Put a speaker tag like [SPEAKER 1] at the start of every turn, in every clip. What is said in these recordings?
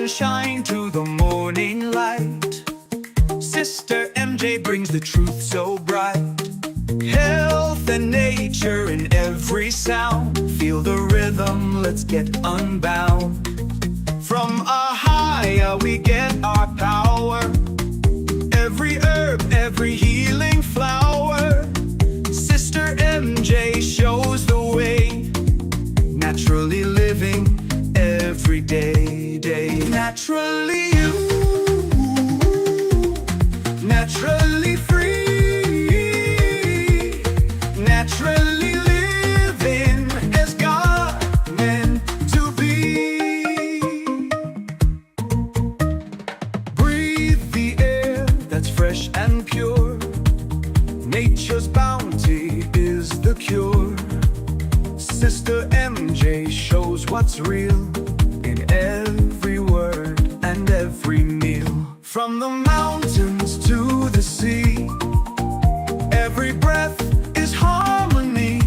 [SPEAKER 1] sunshine to the morning light. Sister MJ brings the truth so bright. Health and nature in every sound. Feel the rhythm, let's get unbound. From a higher we get our power. Every herb, every healing flower. Sister MJ shows the way. Naturally living every day. Naturally you, naturally free, naturally living as God meant to be. Breathe the air that's fresh and pure. Nature's bounty is the cure. Sister MJ shows what's real in every word and every meal. From the mountains to the sea, every breath is harmony.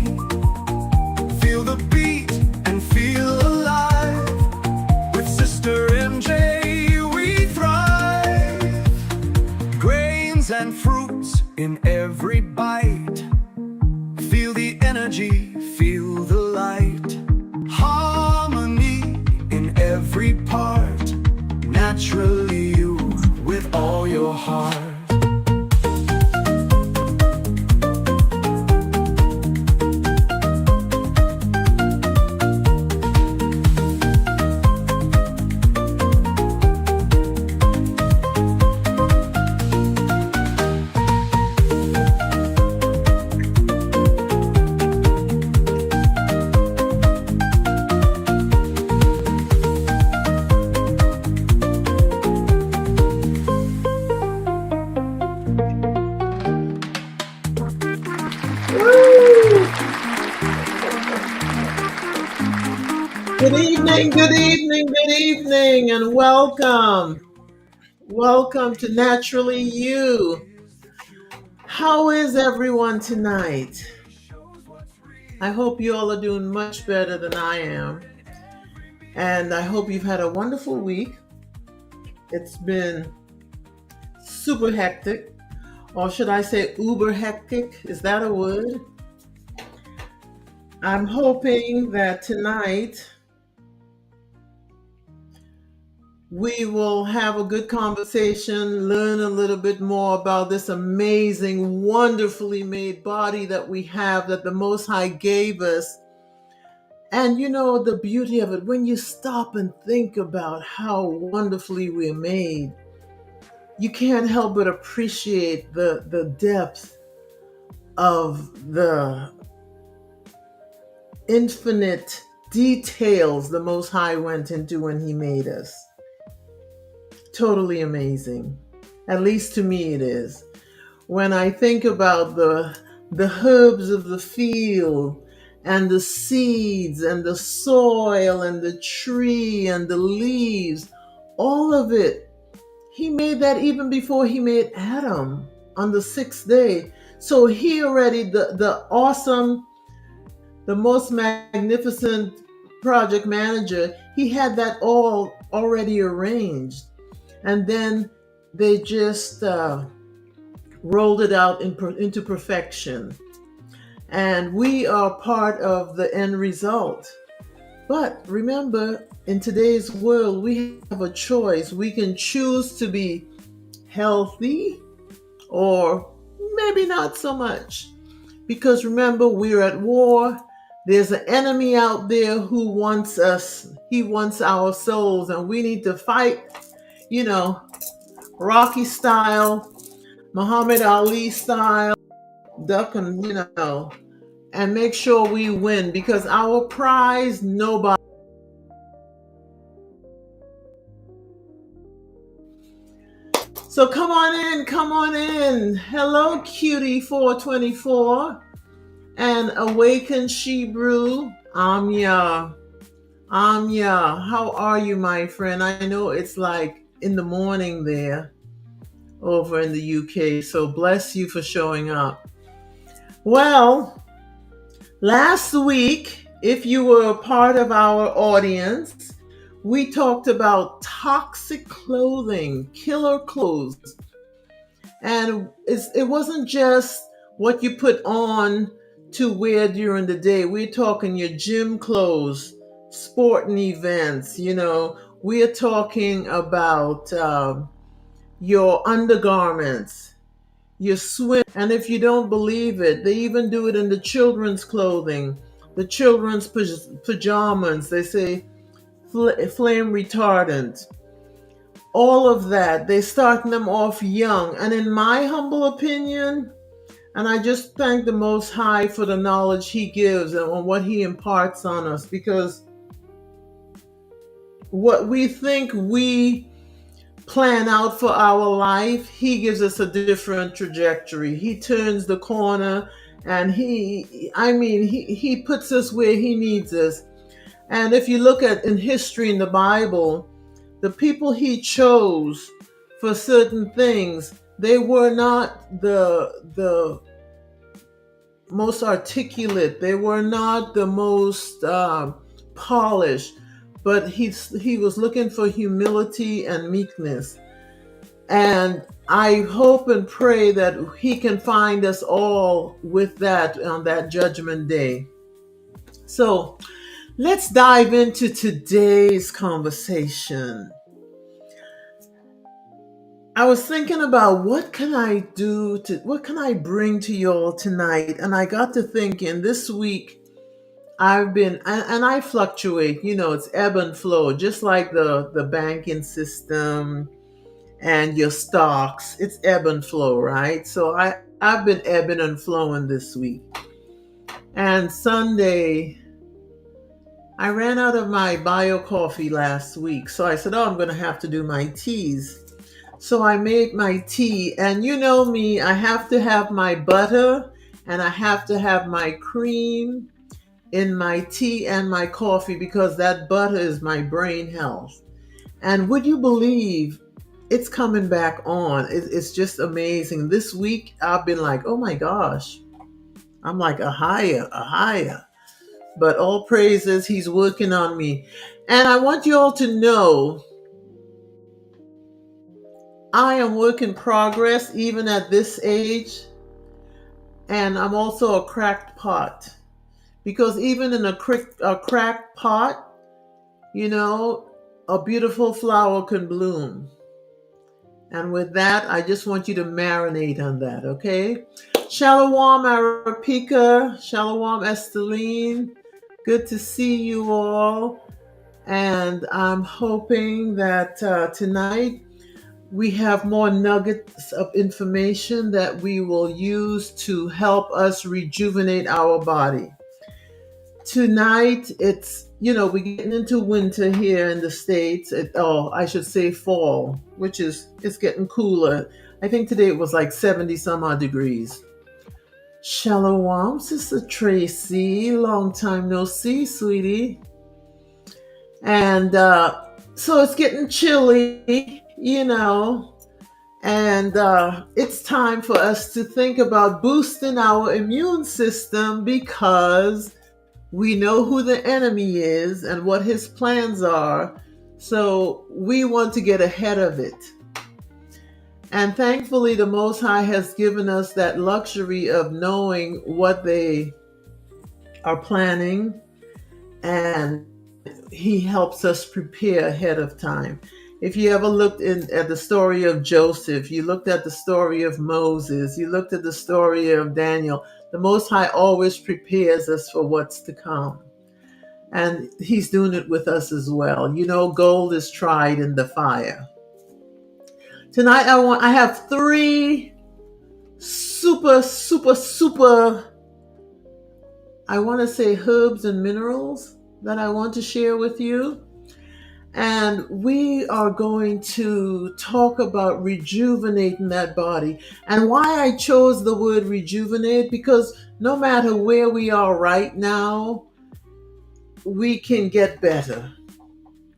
[SPEAKER 1] Feel the beat and feel alive. With Sister MJ we thrive. Grains and fruits in every bite. Feel the energy, feel the light. Harmony in every part. Naturally you, with all your heart.
[SPEAKER 2] Good evening, and welcome. Welcome to Naturally You. How is everyone tonight? I hope you all are doing much better than I am. And I hope you've had a wonderful week. It's been super hectic, or should I say uber hectic? Is that a word? I'm hoping that tonight we will have a good conversation, learn a little bit more about this amazing, wonderfully made body that we have, that the Most High gave us. And you know, the beauty of it, when you stop and think about how wonderfully we're made, you can't help but appreciate the depth of the infinite details the Most High went into when He made us. Totally amazing. At least to me it is. When I think about the herbs of the field and the seeds and the soil and the tree and the leaves, all of it, He made that even before He made Adam on the sixth day. So He already, the awesome, the most magnificent project manager, He had that all already arranged. And then they just rolled it out into perfection. And we are part of the end result. But remember, in today's world, we have a choice. We can choose to be healthy or maybe not so much. Because remember, we're at war. There's an enemy out there who wants us. He wants our souls, and we need to fight. You know, Rocky style, Muhammad Ali style, duck and, and make sure we win, because our prize, nobody. So come on in. Hello, Cutie 424 and Awakened She Brew. Amya. How are you, my friend? I know it's like in the morning there over in the UK, so bless you for showing up. Well, last week, if you were a part of our audience, We talked about toxic clothing, killer clothes. And it wasn't just what you put on to wear during the day. We're talking your gym clothes, sporting events, We're talking about your undergarments, your swim. And if you don't believe it, they even do it in the children's clothing, the children's pajamas. They say flame retardant. All of that, they're starting them off young. And in my humble opinion, and I just thank the Most High for the knowledge He gives and on what He imparts on us, because what we think we plan out for our life, He gives us a different trajectory. He turns the corner, and He puts us where He needs us. And if you look at in history in the Bible, the people He chose for certain things, they were not the most articulate. They were not the most polished, but he was looking for humility and meekness. And I hope and pray that He can find us all with that on that judgment day. So let's dive into today's conversation. I was thinking about what can I bring to y'all tonight? And I got to thinking this week I've been, and I fluctuate, it's ebb and flow, just like the banking system and your stocks, it's ebb and flow, right? So I've been ebbing and flowing this week. And Sunday, I ran out of my bio coffee last week. So I said, I'm going to have to do my teas. So I made my tea, and you know me, I have to have my butter and I have to have my cream in my tea and my coffee, because that butter is my brain health. And would you believe it's coming back on? It's just amazing. This week I've been like, oh my gosh, I'm like a higher. But all praises, He's working on me. And I want you all to know I am work in progress even at this age. And I'm also a cracked pot. Because even in a cracked pot, a beautiful flower can bloom. And with that, I just want you to marinate on that, okay? Shalom, Arapika. Shalom, Esteline. Good to see you all. And I'm hoping that tonight we have more nuggets of information that we will use to help us rejuvenate our body. Tonight, we're getting into winter here in the States. I should say fall, it's getting cooler. I think today it was like 70 some odd degrees. Shalom, Sister Tracy. Long time no see, sweetie. And so it's getting chilly, and it's time for us to think about boosting our immune system, because we know who the enemy is and what his plans are. So we want to get ahead of it. And thankfully, the Most High has given us that luxury of knowing what they are planning, and He helps us prepare ahead of time. If you ever looked at the story of Joseph, you looked at the story of Moses, you looked at the story of Daniel, the Most High always prepares us for what's to come. And He's doing it with us as well. Gold is tried in the fire. Tonight I have 3 super, I want to say herbs and minerals that I want to share with you. And we are going to talk about rejuvenating that body. And why I chose the word rejuvenate, because no matter where we are right now, we can get better,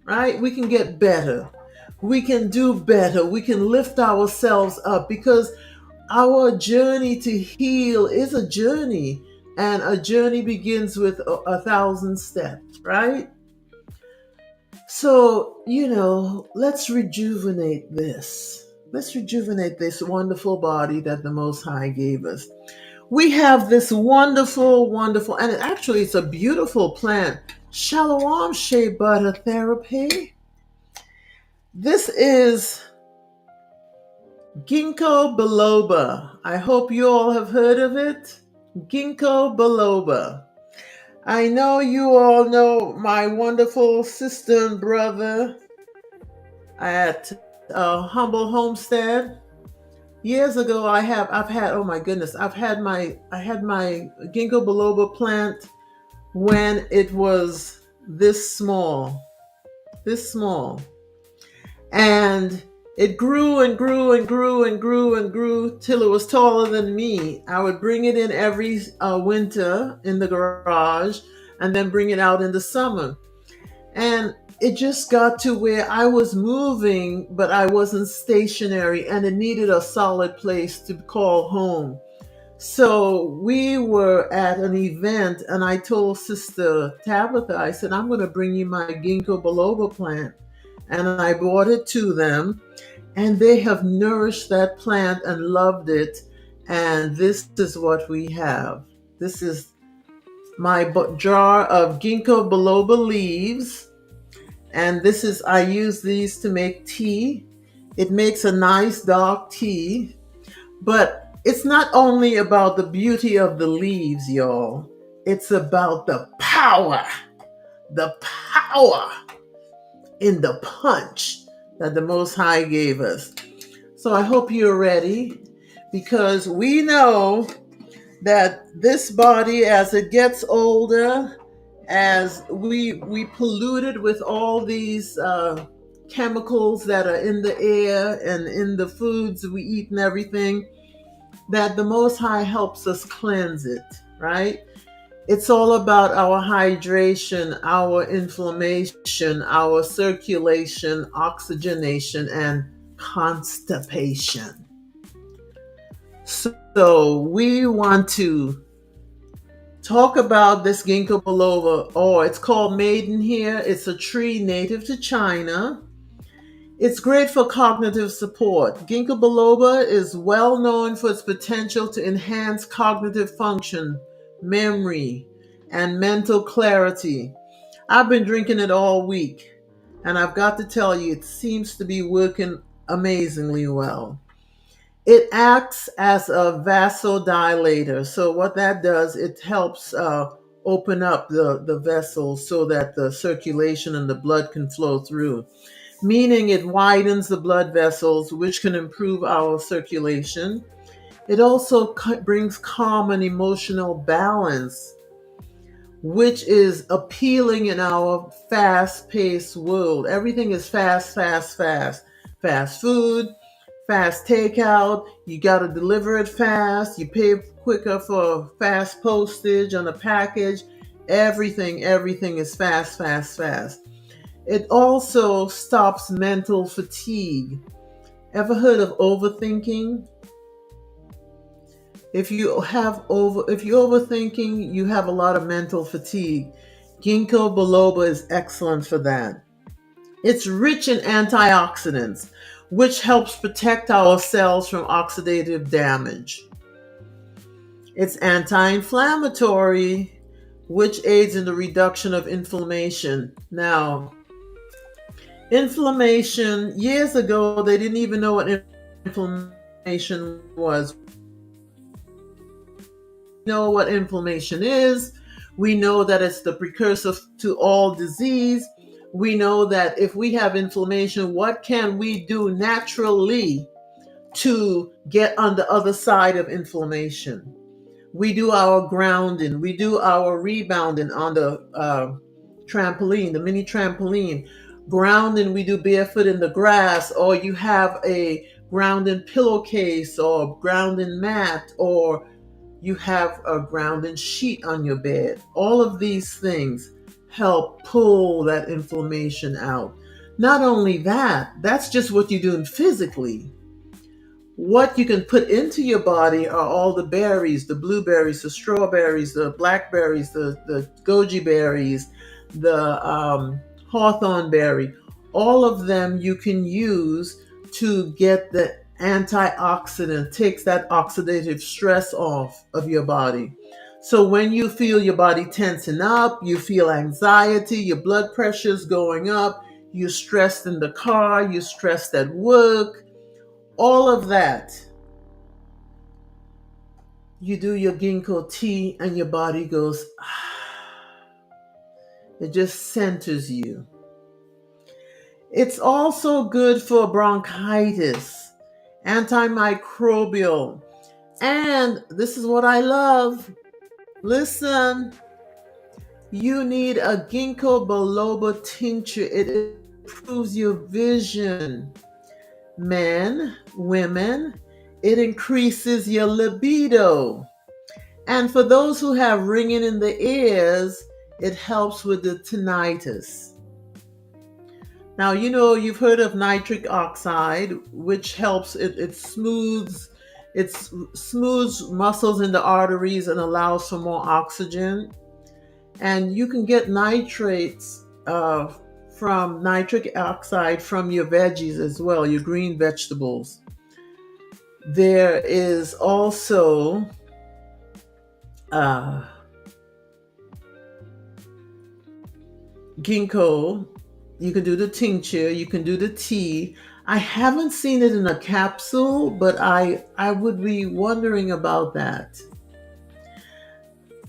[SPEAKER 2] right? We can get better. We can do better. We can lift ourselves up, because our journey to heal is a journey, and a journey begins with 1,000 steps, right? So, let's rejuvenate this. Let's rejuvenate this wonderful body that the Most High gave us. We have this wonderful, wonderful, and actually it's a beautiful plant. Shalom Shea Butter Therapy. This is Ginkgo biloba. I hope you all have heard of it. Ginkgo biloba. I know you all know my wonderful sister and brother at Humble Homestead. Years ago, I've had, oh my goodness, I had my ginkgo biloba plant when it was this small, and it grew and grew and grew and grew and grew till it was taller than me. I would bring it in every winter in the garage, and then bring it out in the summer. And it just got to where I was moving, but I wasn't stationary, and it needed a solid place to call home. So we were at an event, and I told Sister Tabitha, I said, I'm going to bring you my ginkgo biloba plant. And I brought it to them, and they have nourished that plant and loved it. And this is what we have. This is my jar of ginkgo biloba leaves. And I use these to make tea. It makes a nice dark tea. But it's not only about the beauty of the leaves, y'all. It's about the power in the punch that the Most High gave us. So I hope you're ready, because we know that this body, as it gets older, as we pollute it with all these chemicals that are in the air and in the foods we eat and everything, that the Most High helps us cleanse it, right? It's all about our hydration, our inflammation, our circulation, oxygenation, and constipation. So we want to talk about this ginkgo biloba, or it's called maiden here. It's a tree native to China. It's great for cognitive support. Ginkgo biloba is well known for its potential to enhance cognitive function, memory, and mental clarity. I've been drinking it all week, and I've got to tell you, it seems to be working amazingly well. It acts as a vasodilator. So what that does, it helps open up the vessels so that the circulation and the blood can flow through, meaning it widens the blood vessels, which can improve our circulation. It also brings calm and emotional balance, which is appealing in our fast-paced world. Everything is fast, fast, fast. Fast food, fast takeout. You got to deliver it fast. You pay quicker for fast postage on a package. Everything is fast, fast, fast. It also stops mental fatigue. Ever heard of overthinking? If you're overthinking, you have a lot of mental fatigue. Ginkgo biloba is excellent for that. It's rich in antioxidants, which helps protect our cells from oxidative damage. It's anti-inflammatory, which aids in the reduction of inflammation. Now, inflammation, years ago, they didn't even know what inflammation was. We know what inflammation is. We know that it's the precursor to all disease. We know that if we have inflammation, what can we do naturally to get on the other side of inflammation? We do our grounding. We do our rebounding on the trampoline, the mini trampoline. Grounding, we do barefoot in the grass, or you have a grounding pillowcase or grounding mat, or you have a grounding sheet on your bed. All of these things help pull that inflammation out. Not only that, that's just what you're doing physically. What you can put into your body are all the berries, the blueberries, the strawberries, the blackberries, the goji berries, the hawthorn berry. All of them you can use to get the antioxidant, takes that oxidative stress off of your body. So when you feel your body tensing up, you feel anxiety, your blood pressure's going up, you're stressed in the car, you're stressed at work, all of that, you do your ginkgo tea and your body goes, it just centers you. It's also good for bronchitis, antimicrobial, and this is what I love. Listen, you need a ginkgo biloba tincture. It improves your vision. Men, women, it increases your libido. And for those who have ringing in the ears, it helps with the tinnitus. Now, you've heard of nitric oxide, which helps, it smooths muscles in the arteries and allows for more oxygen. And you can get nitrates from nitric oxide from your veggies as well, your green vegetables. There is also ginkgo. You can do the tincture, you can do the tea. I haven't seen it in a capsule, but I would be wondering about that.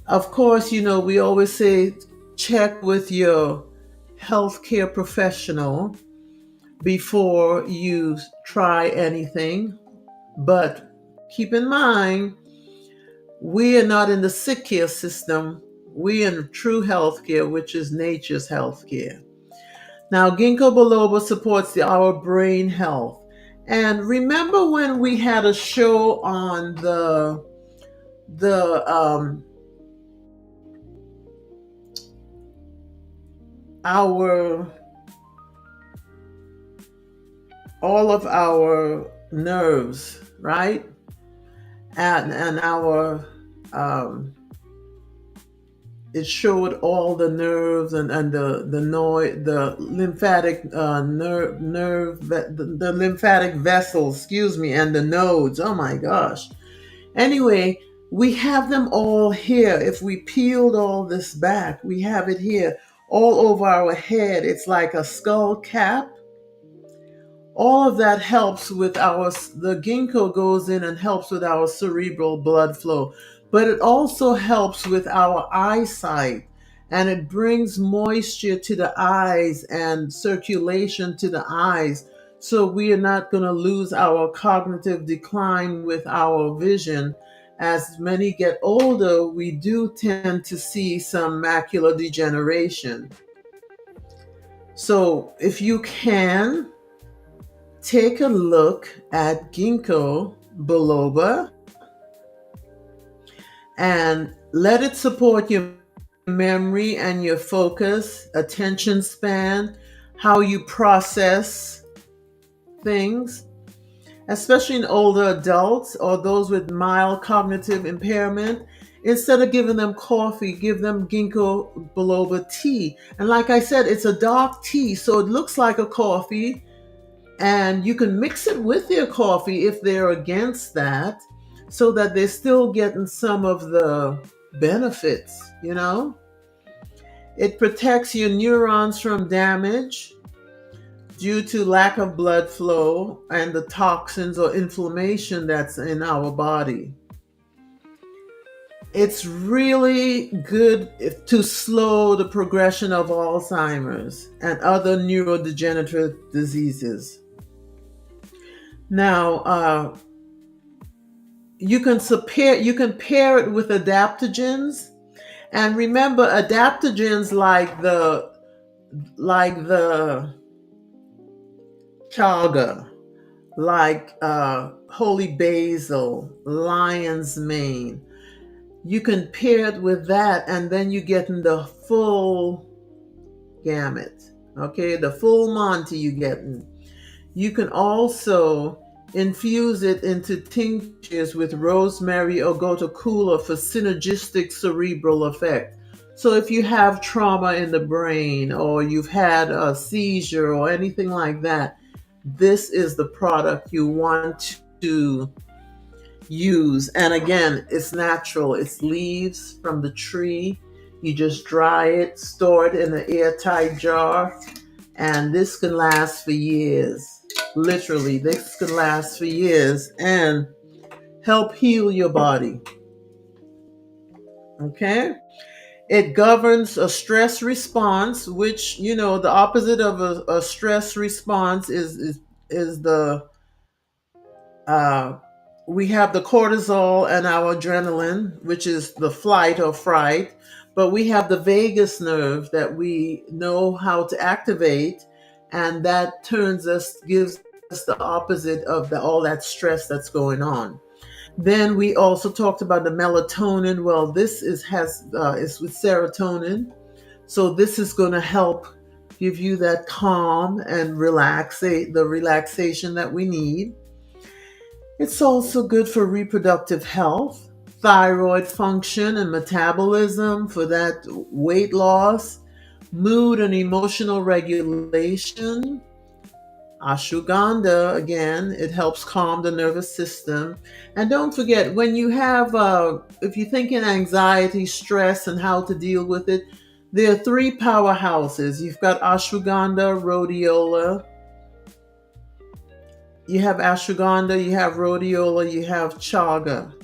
[SPEAKER 2] Of course, we always say check with your healthcare professional before you try anything. But keep in mind, we are not in the sick care system. We're in true healthcare, which is nature's healthcare. Now, ginkgo biloba supports our brain health. And remember when we had a show on the our all of our nerves, right? And our it showed all the nerves and the noise, the lymphatic the lymphatic vessels, excuse me, and the nodes. Oh my gosh. Anyway, we have them all here. If we peeled all this back, we have it here all over our head. It's like a skull cap. All of that helps with the ginkgo goes in and helps with our cerebral blood flow, but it also helps with our eyesight, and it brings moisture to the eyes and circulation to the eyes. So we are not going to lose our cognitive decline with our vision. As many get older, we do tend to see some macular degeneration. So if you can, take a look at ginkgo biloba and let it support your memory and your focus, attention span, how you process things, especially in older adults or those with mild cognitive impairment. Instead of giving them coffee, give them ginkgo biloba tea. And like I said, it's a dark tea, so it looks like a coffee. And you can mix it with your coffee if they're against that, so that they're still getting some of the benefits, It protects your neurons from damage due to lack of blood flow and the toxins or inflammation that's in our body. It's really good to slow the progression of Alzheimer's and other neurodegenerative diseases. Now, you can pair it with adaptogens, and remember adaptogens like the chaga, like holy basil, lion's mane. You can pair it with that, and then you get in the full gamut. Okay, the full Monty you getting. You can also infuse it into tinctures with rosemary or gotu kola for synergistic cerebral effect. So if you have trauma in the brain or you've had a seizure or anything like that, this is the product you want to use. And again, it's natural. It's leaves from the tree. You just dry it, store it in an airtight jar, and this can last for years. Literally, this can last for years and help heal your body. Okay? It governs a stress response, which, the opposite of a stress response is the uh, we have the cortisol and our adrenaline, which is the flight or fright, but we have the vagus nerve that we know how to activate, and that gives us the opposite of all that stress that's going on. Then we also talked about the melatonin. Well, this is with serotonin, so this is going to help give you that calm and the relaxation that we need. It's also good for reproductive health, thyroid function and metabolism for that weight loss, mood and emotional regulation. Ashwagandha, again, it helps calm the nervous system. And don't forget, when you have, if you're thinking anxiety, stress, and how to deal with it, there are three powerhouses. You've got ashwagandha, rhodiola. You have ashwagandha, you have rhodiola, you have chaga.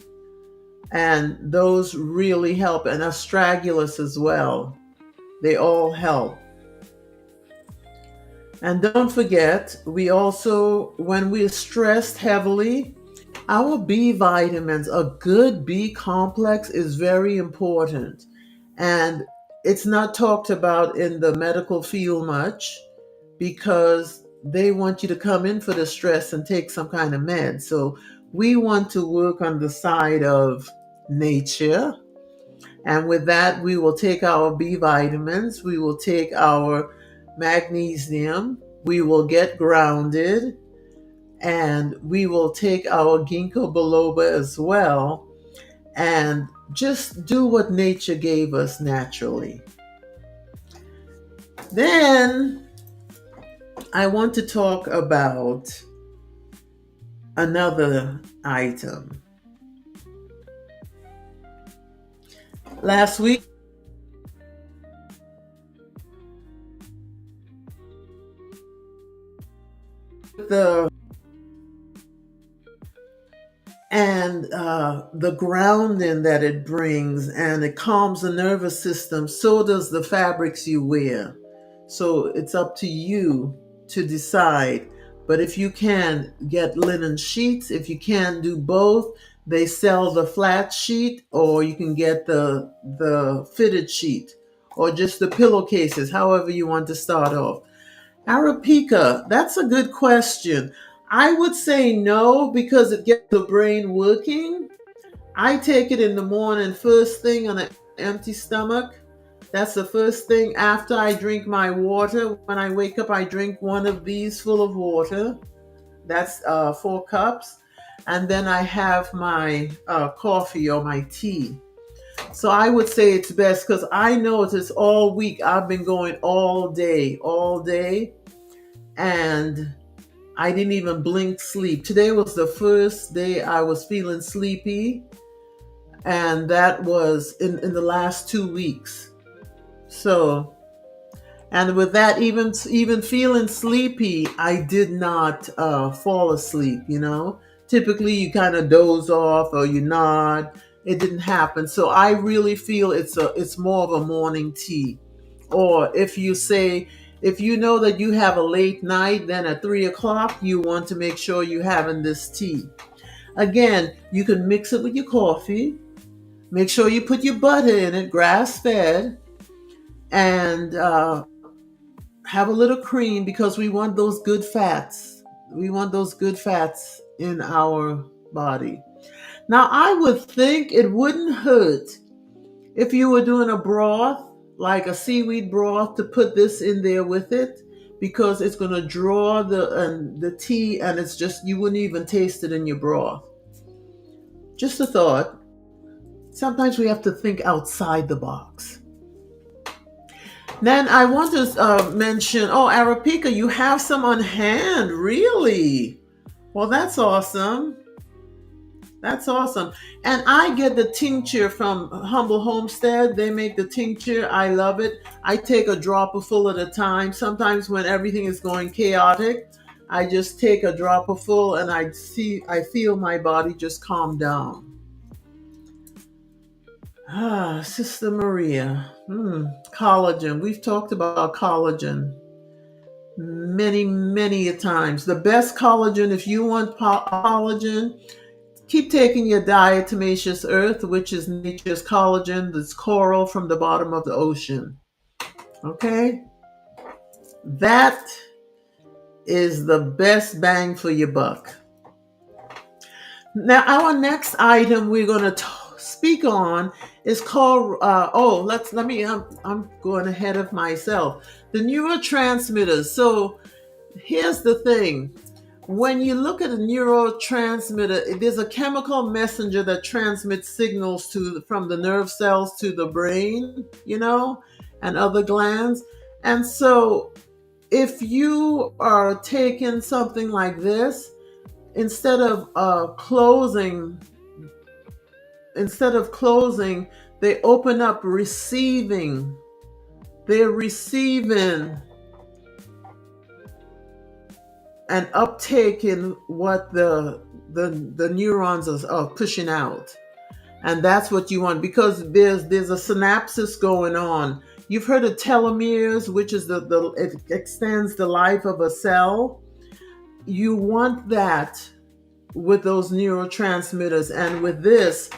[SPEAKER 2] And those really help. And astragalus as well. They all help. And don't forget, we also, when we're stressed heavily, our B vitamins, a good B complex is very important. And it's not talked about in the medical field much because they want you to come in for the stress and take some kind of med. So we want to work on the side of nature. And with that, we will take our B vitamins, we will take our magnesium, we will get grounded, and we will take our ginkgo biloba as well, and just do what nature gave us naturally. Then I want to talk about another item. Last week, the the grounding that it brings, and it calms the nervous system. So does the fabrics you wear. So it's up to you to decide. But if you can get linen sheets, if you can do both, they sell the flat sheet, or you can get the fitted sheet, or just the pillowcases, however you want to start off. Arapica, that's a good question. I would say no because it gets the brain working. I take it in the morning, first thing on an empty stomach. That's the first thing after I drink my water. When I wake up, I drink one of these full of water. That's 4 cups. And then I have my coffee or my tea. So I would say it's best because I notice all week I've been going all day, and I didn't even blink sleep. Today was the first day I was feeling sleepy, and that was in the last 2 weeks. So, and with that, even feeling sleepy, I did not fall asleep. Typically you kind of doze off or you nod. It didn't happen. So I really feel it's more of a morning tea. Or if you know that you have a late night, then at 3 o'clock you want to make sure you're having this tea. Again, you can mix it with your coffee. Make sure you put your butter in it, grass fed, and have a little cream because we want those good fats. We want those good fats in our body. Now, I would think it wouldn't hurt if you were doing a broth, like a seaweed broth, to put this in there with it, because it's going to draw the tea, and it's just, you wouldn't even taste it in your broth. Just a thought. Sometimes we have to think outside the box. Then I want to mention, oh, Arapika, you have some on hand, really? Well, that's awesome. That's awesome. And I get the tincture from Humble Homestead. They make the tincture. I love it. I take a dropper full at a time. Sometimes when everything is going chaotic, I just take a dropper full and I feel my body just calm down. Ah, Sister Maria. Collagen. We've talked about collagen many, many a times. The best collagen, if you want collagen, keep taking your diatomaceous earth, which is nature's collagen, that's coral from the bottom of the ocean. Okay? That is the best bang for your buck. Now, our next item we're going to speak on is called, I'm going ahead of myself. The neurotransmitters. So here's the thing. When you look at a neurotransmitter, there's a chemical messenger that transmits signals from the nerve cells to the brain, and other glands. And so if you are taking something like this, instead of closing, they open up receiving. They're receiving and uptaking what the neurons are pushing out. And that's what you want, because there's a synapsis going on. You've heard of telomeres, which is it extends the life of a cell. You want that with those neurotransmitters, and with this,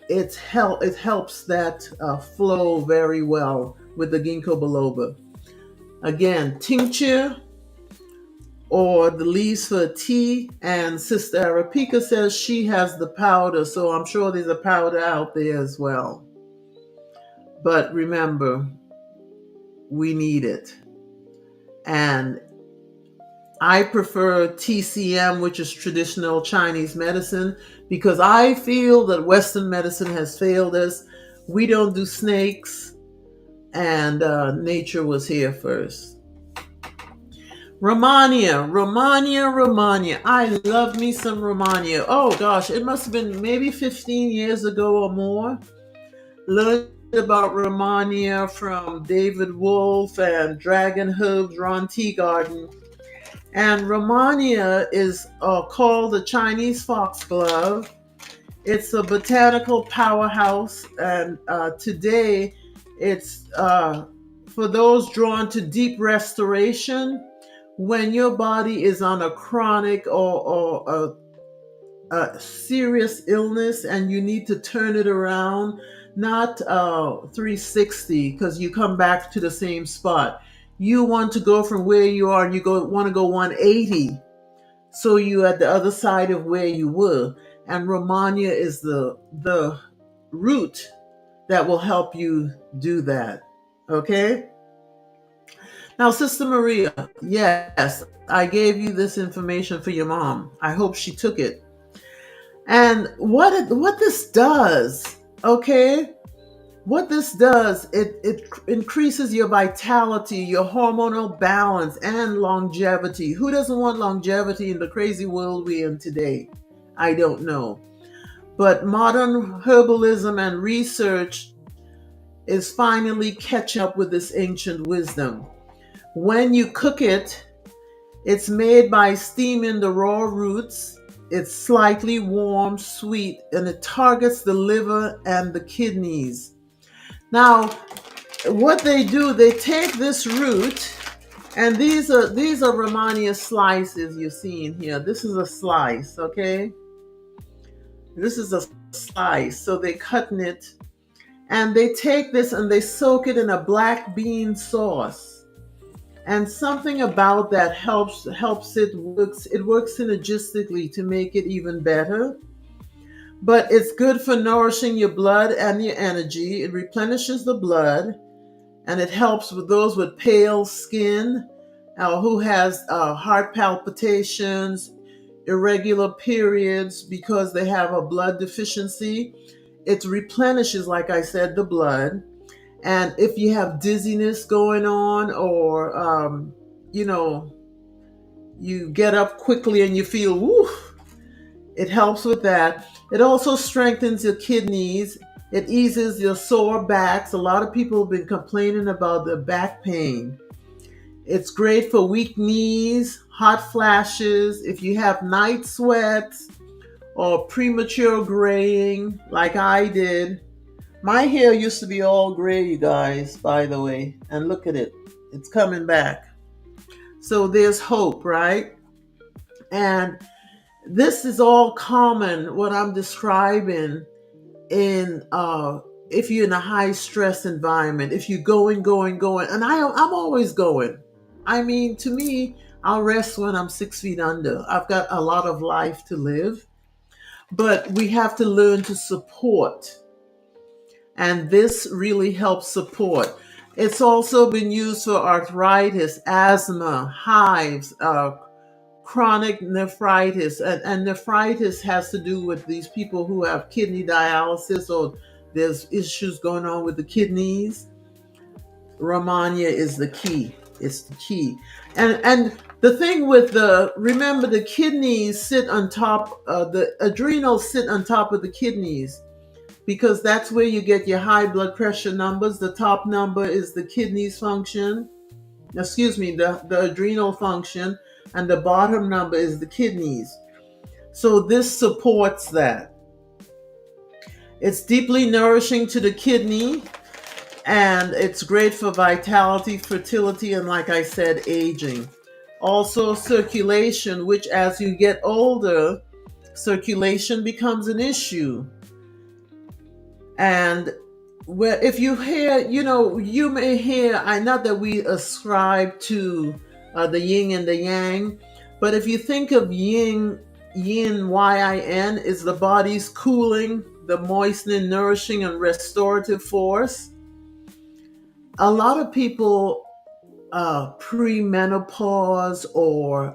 [SPEAKER 2] it helps that flow very well with the ginkgo biloba. Again, tincture or the leaves for tea, and Sister Arapika says she has the powder, so I'm sure there's a powder out there as well. But remember, we need it. And I prefer TCM, which is traditional Chinese medicine, because I feel that Western medicine has failed us. We don't do snakes, and nature was here first. Romania. I love me some Romania. Oh gosh, it must have been maybe 15 years ago or more. Learned about Romania from David Wolfe and Dragon Herbs Ron Teagarden. And Romania is called the Chinese foxglove. It's a botanical powerhouse, and today it's for those drawn to deep restoration. When your body is on a chronic or a serious illness and you need to turn it around, not 360, because you come back to the same spot. You want to go from where you are, and you want to go 180, so you're at the other side of where you were. And Romania is the root that will help you do that. Okay? Now, Sister Maria, yes, I gave you this information for your mom. I hope she took it. And what this does, okay? What this does, it increases your vitality, your hormonal balance, and longevity. Who doesn't want longevity in the crazy world we're in today? I don't know. But modern herbalism and research is finally catching up with this ancient wisdom. When you cook it, it's made by steaming the raw roots. It's slightly warm, sweet, and it targets the liver and the kidneys. Now, what they do, they take this root, and these are Romania slices you're seeing here. This is a slice, okay? This is a slice. So they're cutting it, and they take this and they soak it in a black bean sauce. And something about that helps it works synergistically to make it even better. But it's good for nourishing your blood and your energy. It replenishes the blood, and it helps with those with pale skin, who has heart palpitations, irregular periods because they have a blood deficiency. It replenishes, like I said, the blood. And if you have dizziness going on, or you know, you get up quickly and you feel woo, it helps with that. It also strengthens your kidneys. It eases your sore backs. A lot of people have been complaining about the back pain. It's great for weak knees, hot flashes, if you have night sweats or premature graying like I did. My hair used to be all gray, you guys, by the way. And look at it. It's coming back. So there's hope, right? And this is all common, what I'm describing, in if you're in a high stress environment, if you're going, and I'm always going. I mean, to me, I'll rest when I'm 6 feet under. I've got a lot of life to live, but we have to learn to support, and this really helps support. It's also been used for arthritis, asthma, hives, chronic nephritis, and nephritis has to do with these people who have kidney dialysis, or there's issues going on with the kidneys. Romania is the key. It's the key. And the thing with remember, the kidneys sit on top, the adrenals sit on top of the kidneys, because that's where you get your high blood pressure numbers. The top number is the kidneys function, excuse me, the adrenal function, and the bottom number is the kidneys. So this supports that. It's deeply nourishing to the kidney, and it's great for vitality, fertility, and like I said, aging. Also circulation, which as you get older, circulation becomes an issue. And where if you hear, you may hear, I not that we ascribe to the yin and the yang, but if you think of yin, yin, is the body's cooling, the moistening, nourishing, and restorative force. A lot of people premenopause or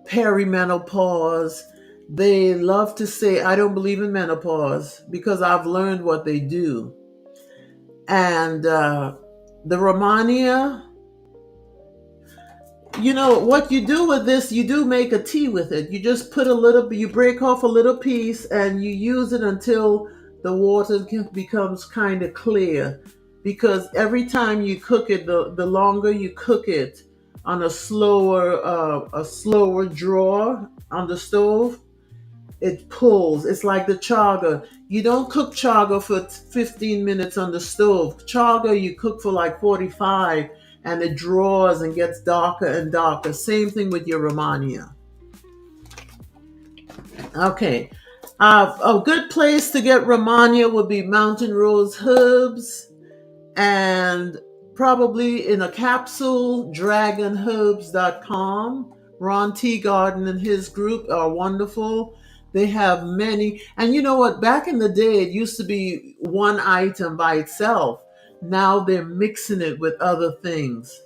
[SPEAKER 2] perimenopause, they love to say, I don't believe in menopause because I've learned what they do. And the Romania, what you do with this, you do make a tea with it. You just put you break off a little piece and you use it until the water becomes kind of clear. Because every time you cook it, the longer you cook it on a slower draw on the stove, it pulls. It's like the chaga. You don't cook chaga for 15 minutes on the stove. Chaga you cook for like 45, and it draws and gets darker and darker. Same thing with your Romania. Okay. A good place to get Romania would be Mountain Rose Herbs, and probably in a capsule, dragonherbs.com. Ron Teagarden and his group are wonderful. They have many. And you know what? Back in the day, it used to be one item by itself. Now they're mixing it with other things.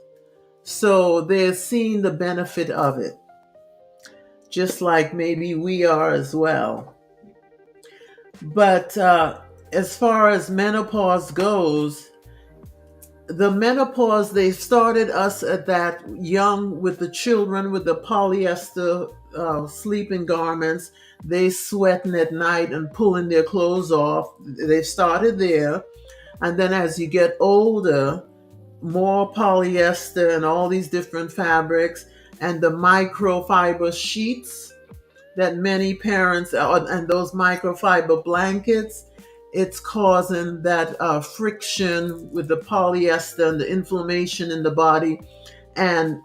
[SPEAKER 2] So they're seeing the benefit of it, just like maybe we are as well. But as far as menopause goes, the menopause, they started us at that young with the children with the polyester sleeping garments. They sweating at night and pulling their clothes off. They started there. And then as you get older, more polyester and all these different fabrics, and the microfiber sheets that many parents, and those microfiber blankets, it's causing that friction with the polyester and the inflammation in the body, and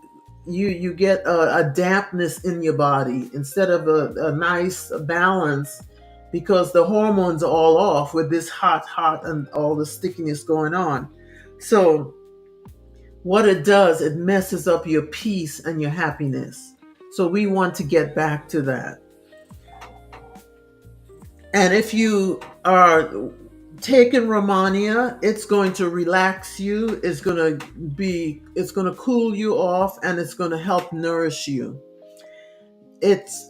[SPEAKER 2] you get a dampness in your body instead of a nice balance, because the hormones are all off with this hot and all the stickiness going on. So what it does, it messes up your peace and your happiness. So we want to get back to that. And if you are taking Romania, it's going to relax you, it's going to cool you off, and it's going to help nourish you. It's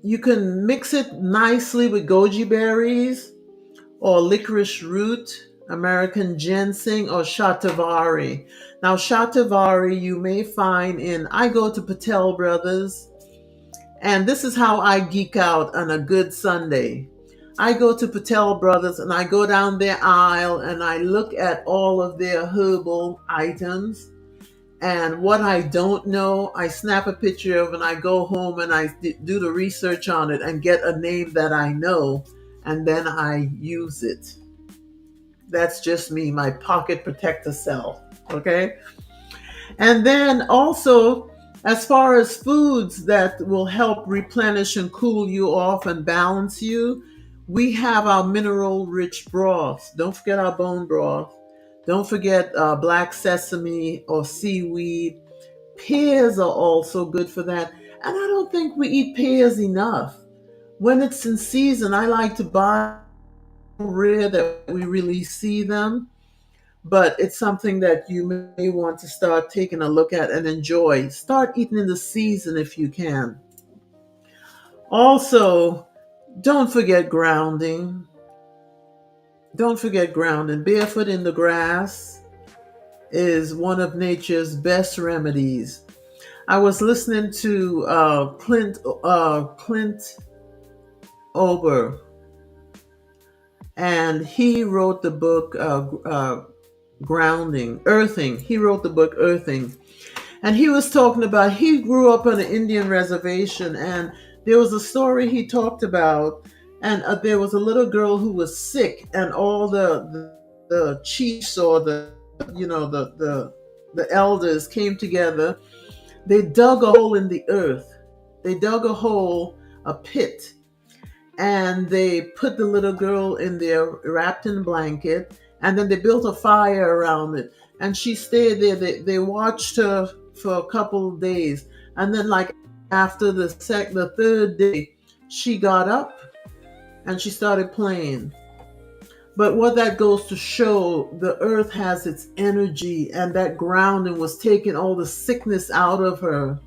[SPEAKER 2] you can mix it nicely with goji berries, or licorice root, American ginseng, or shatavari. Now, shatavari you may find in, I go to Patel Brothers, and this is how I geek out on a good Sunday. I go to Patel Brothers and I go down their aisle and I look at all of their herbal items. And what I don't know, I snap a picture of and I go home and I do the research on it and get a name that I know, and then I use it. That's just me, my pocket protector self. Okay. And then also, as far as foods that will help replenish and cool you off and balance you, we have our mineral rich broths. Don't forget our bone broth. Don't forget black sesame or seaweed. Pears are also good for that. And I don't think we eat pears enough. When it's in season, I like to buy, rare that we really see them, but it's something that you may want to start taking a look at and enjoy. Start eating in the season if you can. Also, don't forget grounding. Don't forget grounding. Barefoot in the grass is one of nature's best remedies. I was listening to Clint Ober, and he wrote the book Grounding, Earthing. He wrote the book Earthing. And he was talking about, he grew up on an Indian reservation, and there was a story he talked about, and there was a little girl who was sick, and all the chiefs or the elders came together. They dug a hole in the earth. They dug a hole, a pit, and they put the little girl in there wrapped in a blanket, and then they built a fire around it, and she stayed there. They watched her for a couple of days, and then like after the third day, she got up and she started playing. But what that goes to show, the earth has its energy, and that grounding was taking all the sickness out of her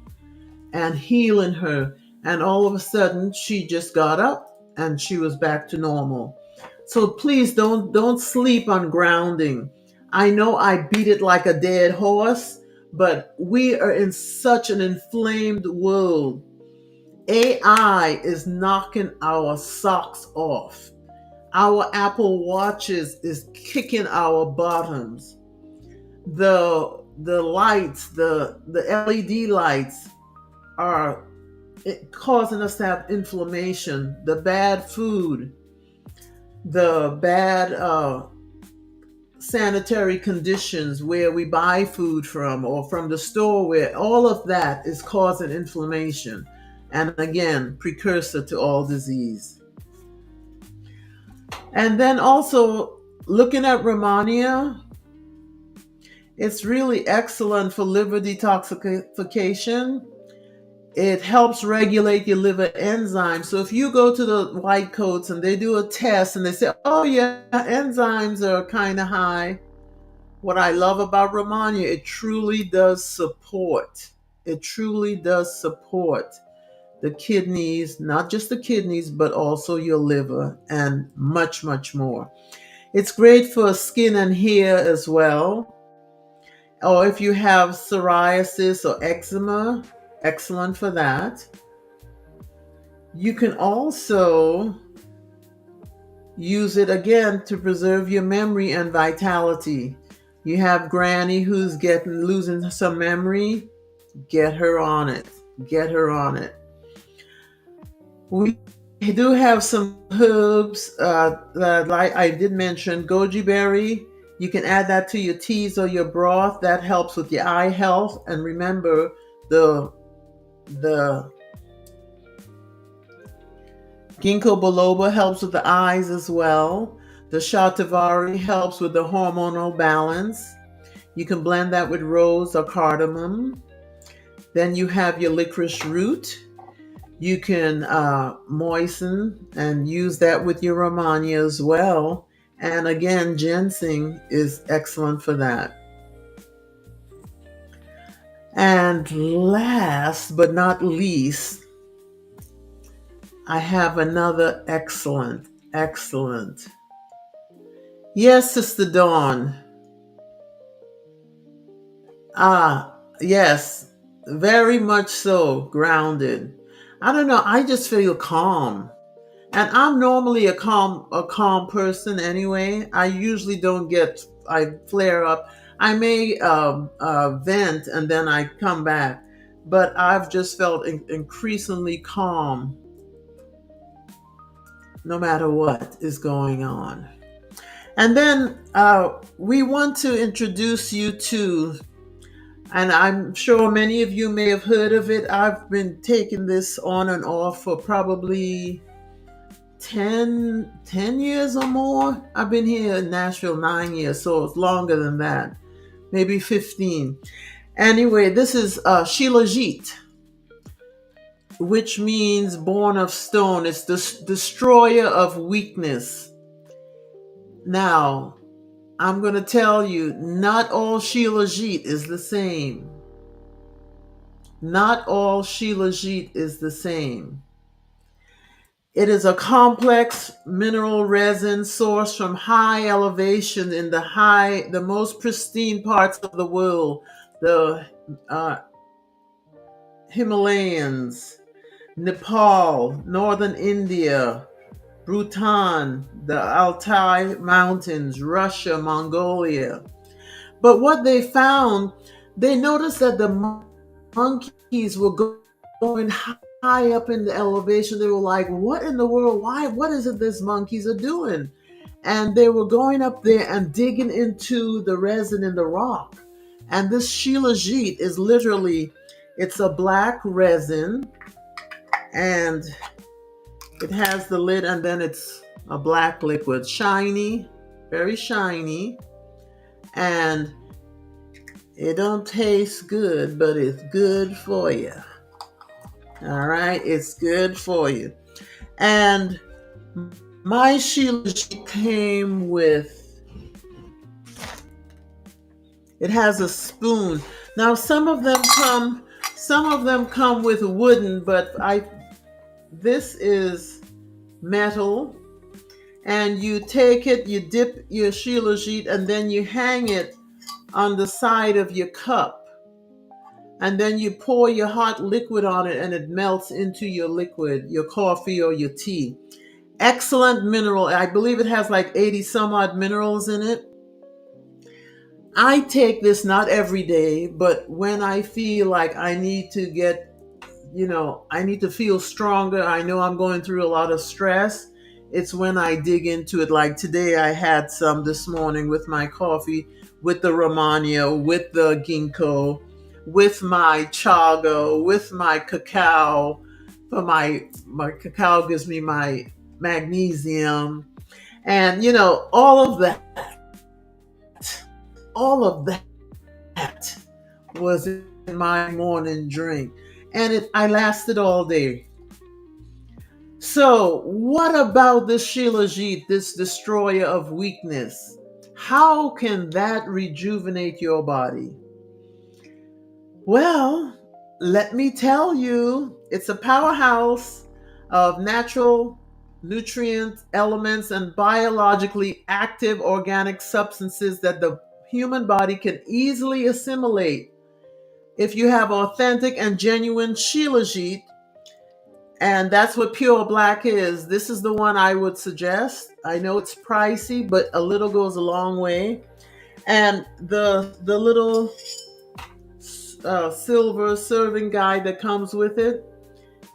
[SPEAKER 2] and healing her, and all of a sudden she just got up and she was back to normal. So please don't sleep on grounding. I know I beat it like a dead horse, but we are in such an inflamed world. AI is knocking our socks off. Our Apple Watches is kicking our bottoms. The lights, the LED lights are causing us to have inflammation. The bad food, the bad sanitary conditions where we buy food from or from the store, where all of that is causing inflammation, and again, precursor to all disease. And then also looking at Romania, it's really excellent for liver detoxification. It helps regulate your liver enzymes. So if you go to the white coats and they do a test and they say, oh yeah, enzymes are kind of high. What I love about Romania, it truly does support. It truly does support the kidneys, not just the kidneys, but also your liver and much, much more. It's great for skin and hair as well. Or if you have psoriasis or eczema, excellent for that. You can also use it again to preserve your memory and vitality. You have Granny who's losing some memory, get her on it. Get her on it. We do have some herbs that, like I did mention, goji berry. You can add that to your teas or your broth. That helps with your eye health. And remember, the ginkgo biloba helps with the eyes as well. The shatavari helps with the hormonal balance. You can blend that with rose or cardamom. Then you have your licorice root. You can moisten and use that with your Romania as well. And again, ginseng is excellent for that. And last but not least, I have another excellent Yes, Sister Dawn. Yes, very much so. Grounded. I don't know. I just feel calm. And I'm normally a calm person anyway. I usually don't I flare up. I may vent and then I come back, but I've just felt increasingly calm no matter what is going on. And then we want to introduce you to, and I'm sure many of you may have heard of it. I've been taking this on and off for probably 10 years or more. I've been here in Nashville 9 years, so it's longer than that, maybe 15. Anyway, this is Shilajit, which means born of stone. It's the destroyer of weakness. Now, I'm going to tell you, not all Shilajit is the same. Not all Shilajit is the same. It is a complex mineral resin sourced from high elevation in the most pristine parts of the world, the uh, Himalayas, Nepal, northern India, Bhutan, the Altai Mountains, Russia, Mongolia. But what they found, they noticed that the monkeys were going high up in the elevation. They were like, what in the world? Why? What is it these monkeys are doing? And they were going up there and digging into the resin in the rock. And this Shilajit is literally, it's a black resin, and it has the lid, and then it's a black liquid, shiny, very shiny, and it don't taste good, but it's good for you. All right, it's good for you. And my Shilajit came with, it has a spoon. Now some of them come with wooden, but this is metal. And you take it, you dip your Shilajit, and then you hang it on the side of your cup. And then you pour your hot liquid on it, and it melts into your liquid, your coffee or your tea. Excellent mineral. I believe it has like 80 some odd minerals in it. I take this not every day, but when I feel like I need to I need to feel stronger. I know I'm going through a lot of stress. It's when I dig into it. Like today, I had some this morning with my coffee, with the Romania, with the ginkgo, with my chaga, with my cacao. For my cacao gives me my magnesium, and all of that was in my morning drink, and I lasted all day. So, what about this Shilajit, this destroyer of weakness? How can that rejuvenate your body? Well, let me tell you, it's a powerhouse of natural nutrient elements and biologically active organic substances that the human body can easily assimilate if you have authentic and genuine Shilajit. And that's what pure black is. This is the one I would suggest. I know it's pricey, but a little goes a long way. And the little silver serving guide that comes with it,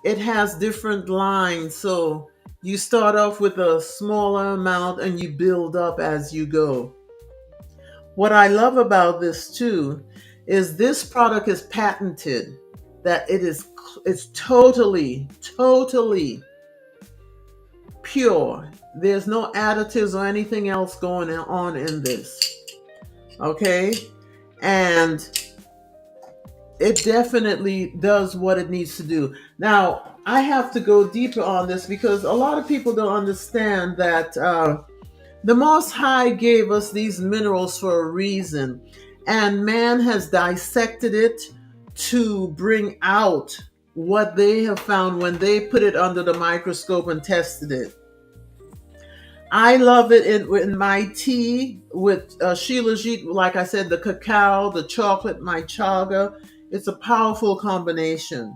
[SPEAKER 2] it has different lines. So you start off with a smaller amount and you build up as you go. What I love about this too is this product is patented, that it's totally pure. There's no additives or anything else going on in this. Okay? And it definitely does what it needs to do. Now, I have to go deeper on this because a lot of people don't understand that the Most High gave us these minerals for a reason, and man has dissected it to bring out what they have found when they put it under the microscope and tested it. I love it in my tea with shilajit, like I said, the cacao, the chocolate, my chaga. It's a powerful combination.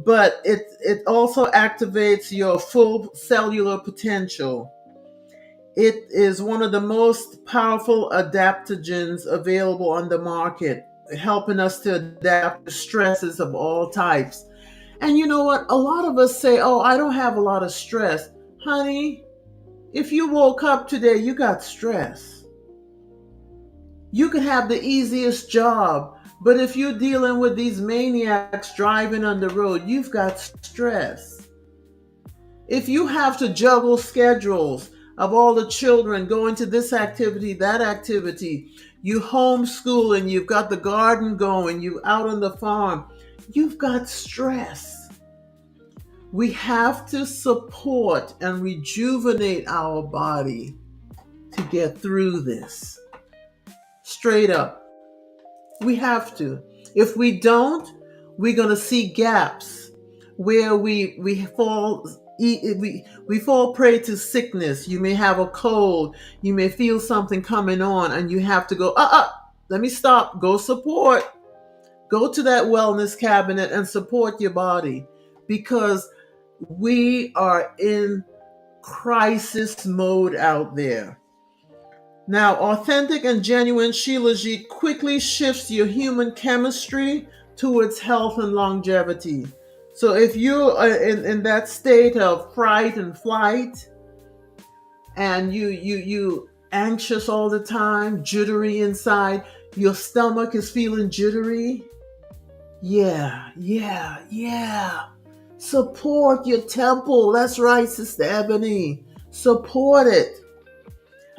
[SPEAKER 2] But it also activates your full cellular potential. It is one of the most powerful adaptogens available on the market, helping us to adapt to stresses of all types. And you know what? A lot of us say, "Oh, I don't have a lot of stress." Honey, if you woke up today, you got stress. You could have the easiest job, but if you're dealing with these maniacs driving on the road, you've got stress. If you have to juggle schedules of all the children going to this activity, that activity, you homeschool and you've got the garden going, you out on the farm, you've got stress. We have to support and rejuvenate our body to get through this. Straight up. We have to. If we don't, we're going to see gaps where we fall prey to sickness. You may have a cold, you may feel something coming on and you have to go, let me stop, go support. Go to that wellness cabinet and support your body because we are in crisis mode out there. Now, authentic and genuine shilajit quickly shifts your human chemistry towards health and longevity. So if you're in that state of fright and flight and you anxious all the time, jittery inside, your stomach is feeling jittery, yeah. Support your temple. That's right, Sister Ebony. Support it.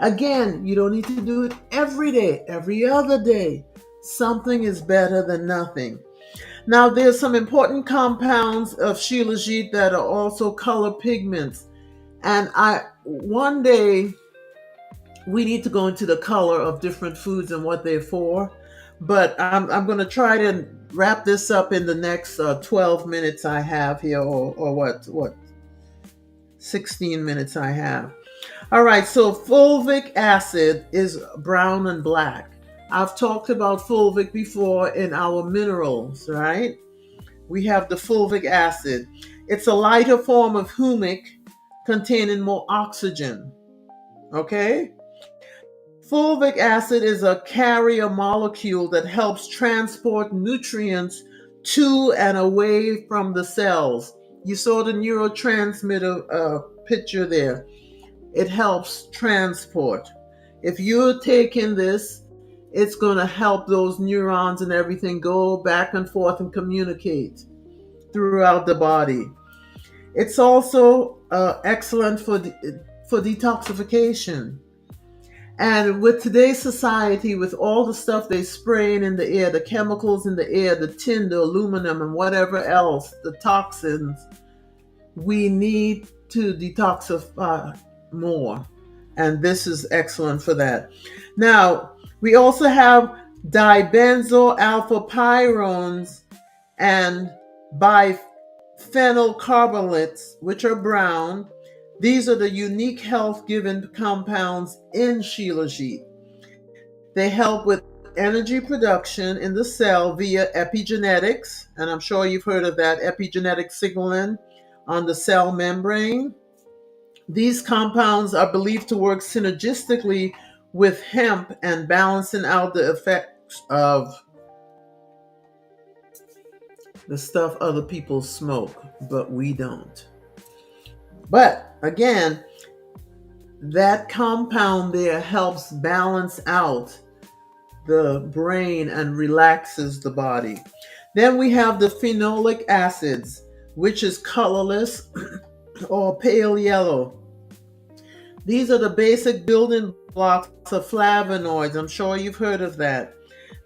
[SPEAKER 2] Again, you don't need to do it every day, every other day. Something is better than nothing. Now, there's some important compounds of shilajit that are also color pigments. And one day we need to go into the color of different foods and what they're for. But I'm going to try to wrap this up in the next 12 minutes I have here, or what 16 minutes I have. All right, so fulvic acid is brown and black. I've talked about fulvic before in our minerals, right? We have the fulvic acid. It's a lighter form of humic containing more oxygen, okay? Fulvic acid is a carrier molecule that helps transport nutrients to and away from the cells. You saw the neurotransmitter picture there. It helps transport. If you're taking this, it's going to help those neurons and everything go back and forth and communicate throughout the body. It's also excellent for detoxification. And with today's society, with all the stuff they spraying in the air, the chemicals in the air, the tin, the aluminum, and whatever else, the toxins, we need to detoxify more. And this is excellent for that. Now, we also have dibenzoyl alpha pyrones and biphenylcarbolates, which are brown. These are the unique health-giving compounds in shilajit. They help with energy production in the cell via epigenetics, and I'm sure you've heard of that, epigenetic signaling on the cell membrane. These compounds are believed to work synergistically with hemp and balancing out the effects of the stuff other people smoke, but we don't. But again, that compound there helps balance out the brain and relaxes the body. Then we have the phenolic acids, which is colorless or pale yellow. These are the basic building blocks of flavonoids. I'm sure you've heard of that.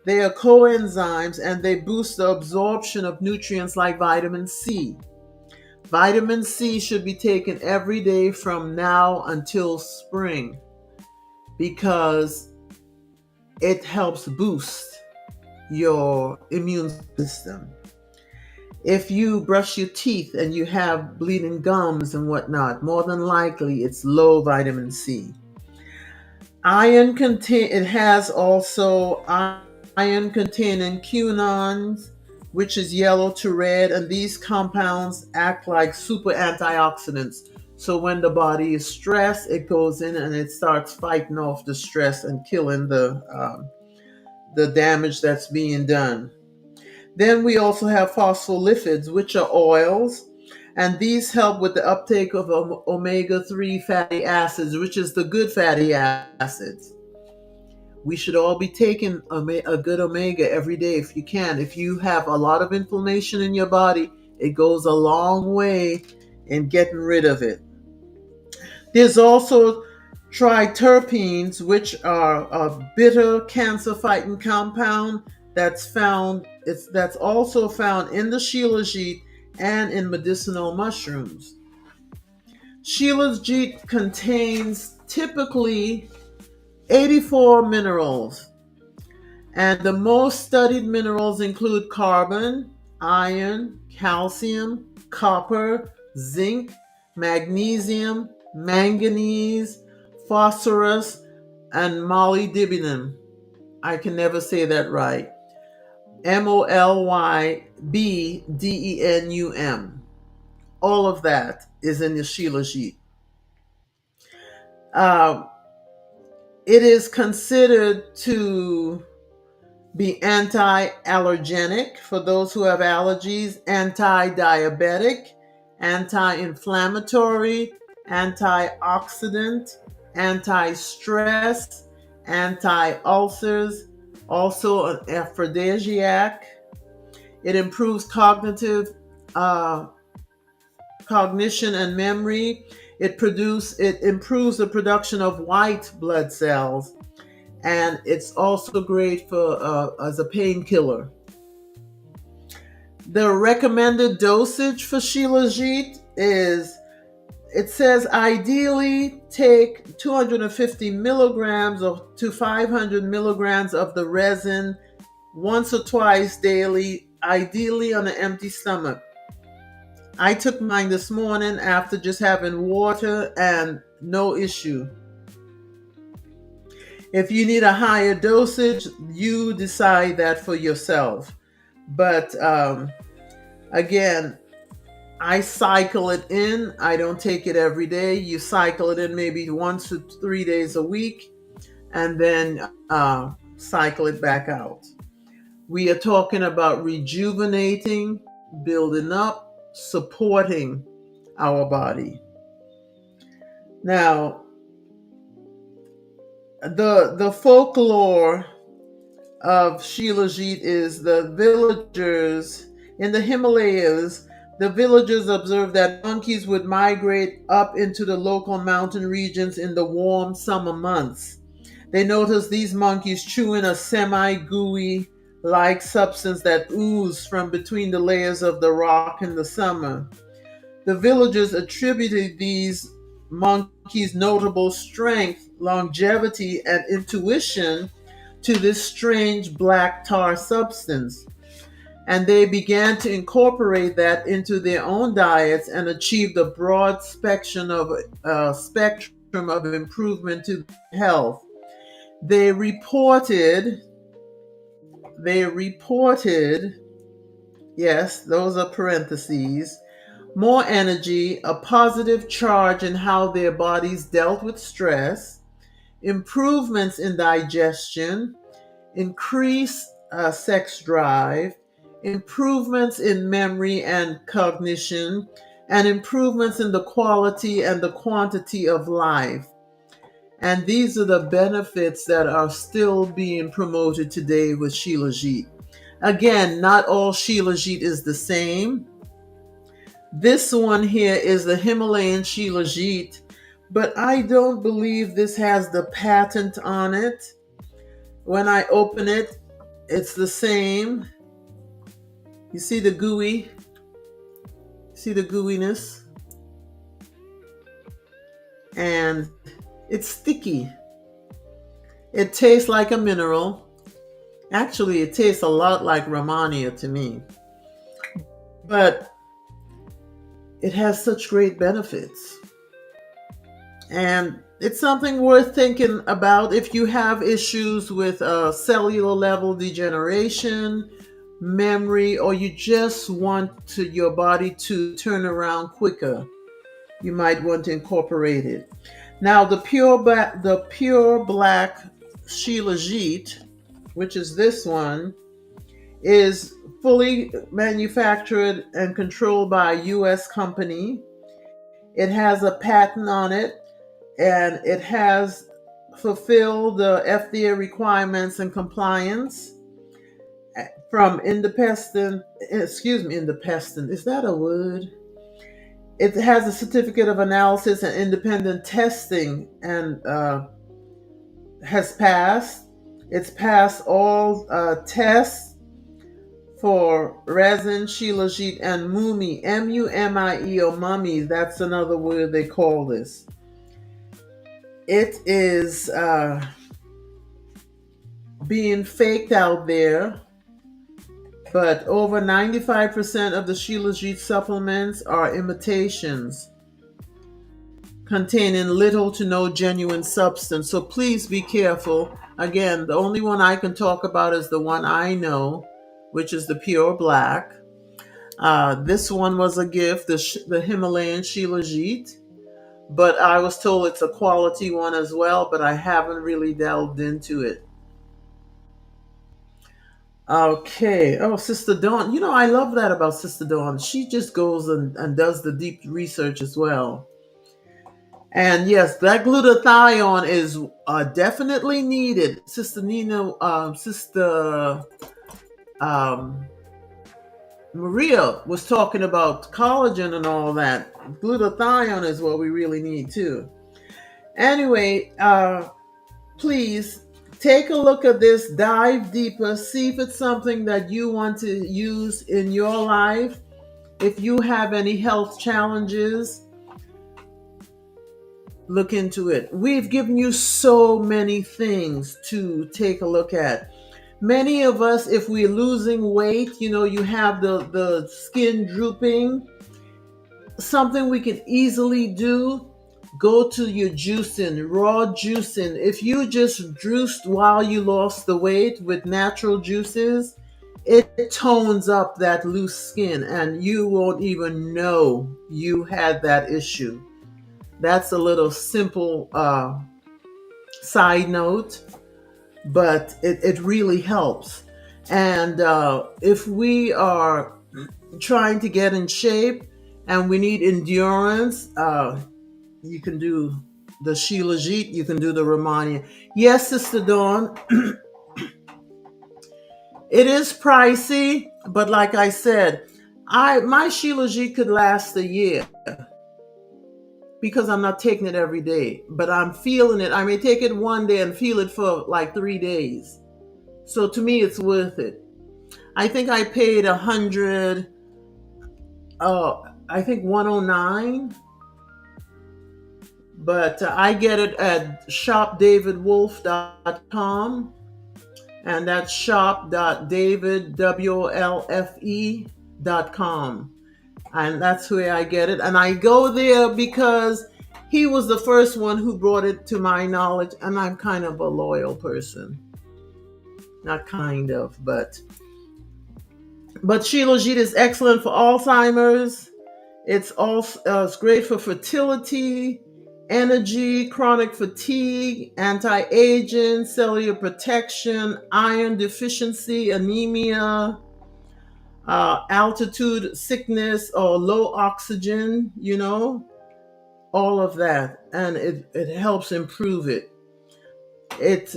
[SPEAKER 2] They are coenzymes and they boost the absorption of nutrients like vitamin C. Vitamin C should be taken every day from now until spring because it helps boost your immune system. If you brush your teeth and you have bleeding gums and whatnot, more than likely it's low vitamin C. It has also iron containing quinones, which is yellow to red, and these compounds act like super antioxidants. So when the body is stressed, it goes in and it starts fighting off the stress and killing the damage that's being done. Then we also have phospholipids, which are oils, and these help with the uptake of omega-3 fatty acids, which is the good fatty acids. We should all be taking a good omega every day if you can. If you have a lot of inflammation in your body, it goes a long way in getting rid of it. There's also triterpenes, which are a bitter cancer-fighting compound that's also found in the shilajit and in medicinal mushrooms. Shilajit contains typically 84 minerals, and the most studied minerals include carbon, iron, calcium, copper, zinc, magnesium, manganese, phosphorus, and molybdenum. I can never say that right. molybdenum. All of that is in the shilajit. Uh, it is considered to be anti-allergenic for those who have allergies, anti-diabetic, anti-inflammatory, antioxidant, anti-stress, anti-ulcers, also an aphrodisiac. It improves cognition and memory. It improves the production of white blood cells, and it's also great for as a painkiller. The recommended dosage for shilajit is, it says ideally take 250 milligrams to 500 milligrams of the resin once or twice daily, ideally on an empty stomach. I took mine this morning after just having water and no issue. If you need a higher dosage, you decide that for yourself. But again, I cycle it in. I don't take it every day. You cycle it in maybe 1 to 3 days a week, and then cycle it back out. We are talking about rejuvenating, building up, supporting our body. Now, the folklore of shilajit is the villagers in the Himalayas. The villagers observed that monkeys would migrate up into the local mountain regions in the warm summer months. They noticed these monkeys chewing a semi-gooey like substance that oozed from between the layers of the rock in the summer. The villagers attributed these monkeys' notable strength, longevity, and intuition to this strange black tar substance. And they began to incorporate that into their own diets and achieved a broad spectrum of improvement to health. They reported, yes, those are parentheses, more energy, a positive charge in how their bodies dealt with stress, improvements in digestion, increased sex drive, improvements in memory and cognition, and improvements in the quality and the quantity of life. And these are the benefits that are still being promoted today with shilajit. Again, not all shilajit is the same. This one here is the Himalayan shilajit, but I don't believe this has the patent on it. When I open it, it's the same. You see the gooiness? And it's sticky. It tastes like a mineral. Actually, it tastes a lot like Romania to me. but it has such great benefits. And it's something worth thinking about if you have issues with cellular level degeneration, memory, or you just want your body to turn around quicker. You might want to incorporate it. Now, the pure black Shilajit, which is this one, is fully manufactured and controlled by a U.S. company. It has a patent on it, and it has fulfilled the FDA requirements and compliance from independent, is that a word? It has a certificate of analysis and independent testing, and has passed. It's passed all tests for resin, shilajit, and mumi, mumie, or mummy. That's another word they call this. It is being faked out there, but over 95% of the shilajit supplements are imitations containing little to no genuine substance. So please be careful. Again, the only one I can talk about is the one I know, which is the pure black. This one was a gift, the Himalayan Shilajit, but I was told it's a quality one as well, but I haven't really delved into it. Okay. Oh, Sister Dawn. I love that about Sister Dawn. She just goes and does the deep research as well. And yes, that glutathione is definitely needed. Sister um, Maria was talking about collagen and all that. Glutathione is what we really need too. Anyway, please take a look at this, dive deeper, see if it's something that you want to use in your life. If you have any health challenges, look into it. We've given you so many things to take a look at. Many of us, if we're losing weight, you have the skin drooping, something we can easily do, go to your juicing, raw juicing. If you just juiced while you lost the weight with natural juices, it tones up that loose skin and you won't even know you had that issue. That's a little simple side note, but it really helps. And if we are trying to get in shape and we need endurance, you can do the Shilajit, you can do the Romania. Yes, Sister Dawn, it is pricey, but like I said, my Shilajit could last a year because I'm not taking it every day, but I'm feeling it. I may take it one day and feel it for like 3 days. So to me, it's worth it. I think I paid 100, I think 109, but I get it at shopdavidwolf.com, and that's shop.davidwolfe.com. And that's where I get it. And I go there because he was the first one who brought it to my knowledge, and I'm kind of a loyal person. Not kind of, but Shilajit is excellent for Alzheimer's. It's also it's great for fertility, energy, chronic fatigue, anti-aging, cellular protection, iron deficiency, anemia, altitude sickness or low oxygen, all of that. And it helps improve it. It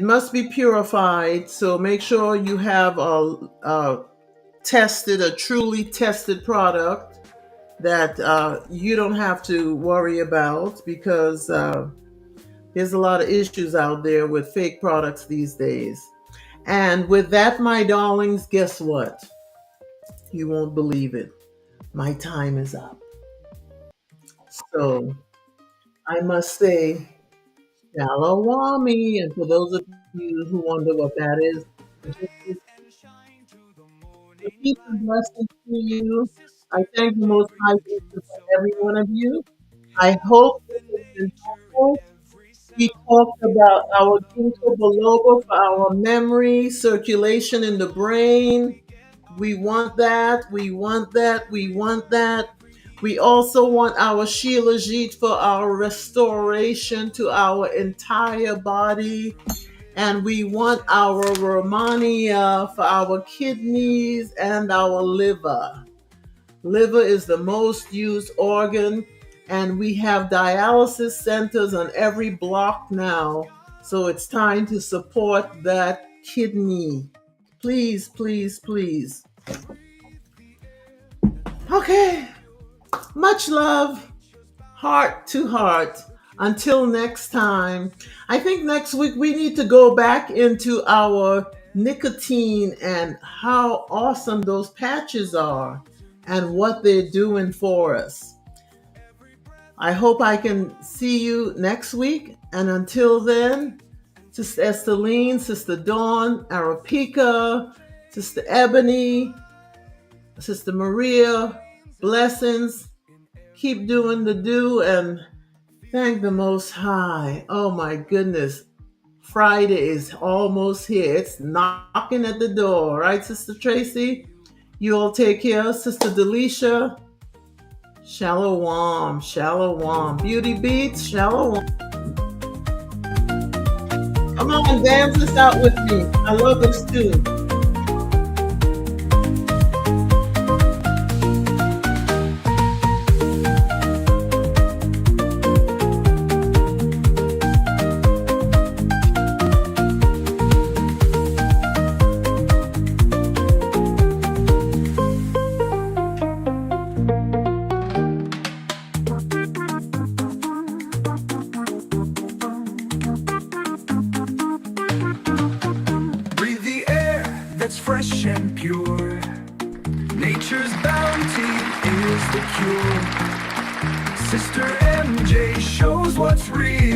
[SPEAKER 2] must be purified, so make sure you have a truly tested product that you don't have to worry about, because there's a lot of issues out there with fake products these days. And with that, my darlings, guess what? You won't believe it. My time is up. So I must say, Shalawami. And for those of you who wonder what that is, Peace and blessings to you. I thank the Most High Jesus for every one of you. I hope this has been helpful. We talked about our ginkgo biloba for our memory, circulation in the brain. We want that. We want that. We want that. We also want our Shilajit for our restoration to our entire body. And we want our Romania for our kidneys and our liver. Liver is the most used organ, and we have dialysis centers on every block now. So it's time to support that kidney. Please, please, please. Okay, much love, heart to heart. Until next time, I think next week we need to go back into our nicotine and how awesome those patches are and what they're doing for us. I hope I can see you next week. And until then, Sister Esteline, Sister Dawn, Arapika, Sister Ebony, Sister Maria, blessings. Keep doing the do and thank the Most High. Oh my goodness. Friday is almost here. It's knocking at the door, right, Sister Tracy? You all take care. Sister Delisha, Shalom, Shalom. Beauty Beats, Shalom. Come on, dance this out with me. I love this too.
[SPEAKER 1] Breathe the air that's fresh and pure. Nature's bounty is the cure. Sister MJ shows what's real.